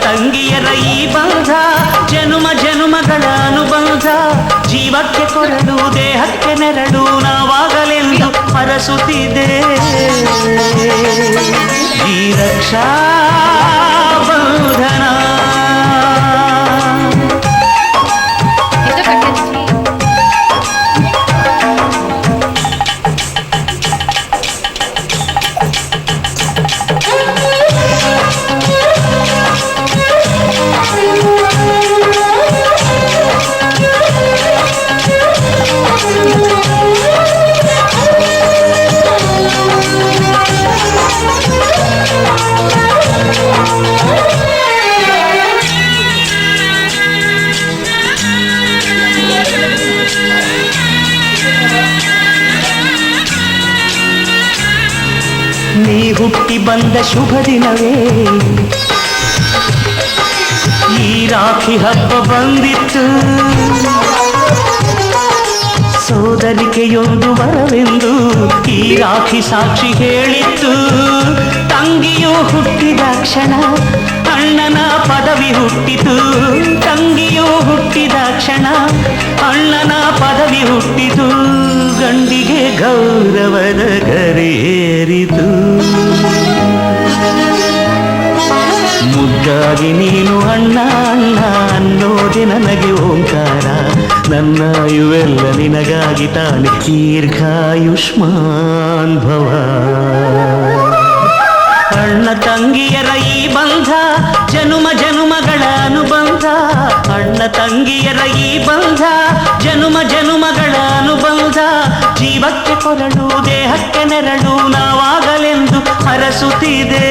ತಂಗಿಯರ ಈ ಬಂಧ ಜನುಮ ಜನುಮಗಳ ಅನುಬಂಧ ಜೀವಕ್ಕೆ ಕೊರಡು ದೇಹಕ್ಕೆ ನೆರಳು ನಾವಾಗಲೆಂದು ಹರಸುತ್ತಿದೆ ಈ ರಕ್ಷಾ ಬಂಧನ. ನೀ ಹುಟ್ಟಿ ಬಂದ ಶುಭ ದಿನವೇ ಈ ರಾಖಿ ಹಬ್ಬ ಬಂದಿತ್ತು ಸೋದರಿಕೆಯೊಂದು ವರವೆಂದು ಈ ರಾಖಿ ಸಾಕ್ಷಿ ಹೇಳಿತ್ತು ತಂಗಿಯು ಹುಟ್ಟಿದ ಕ್ಷಣ ಅಣ್ಣನ ಪದವಿ ಹುಟ್ಟಿತು ತಂಗಿಯು ಹುಟ್ಟಿದ ಕ್ಷಣ ಅಣ್ಣನ ಪದವಿ ಹುಟ್ಟಿತು ಗಂಡಿಗೆ ಗೌರವದ ಗರಿಯೇರಿತು ಮುದ್ದಾಗಿ ನೀನು ಅಣ್ಣ ಅಣ್ಣ ಅನ್ನೋದೆ ನನಗೆ ಓಂಕಾರ ನನ್ನ ಇವೆಲ್ಲ ನಿನಗಾಗಿ ತಾನೆ ದೀರ್ಘಾಯುಷ್ಮಾನ್ ಭವ. ಅಣ್ಣ ತಂಗಿಯರ ಈ ಬಂಧ ಜನುಮ ಜನುಮಗಳ ಅನುಬಂಧ ಅಣ್ಣ ತಂಗಿಯರ ಈ ಬಂಧ ಜನುಮ ಜನುಮಗಳ ಅನುಬಂಧ ಜೀವಕ್ಕೆ ಕೊರಳು ದೇಹಕ್ಕೆ ನೆರಳು ನಾವಾಗಲೆಂದು ಹರಸುತ್ತಿದೆ.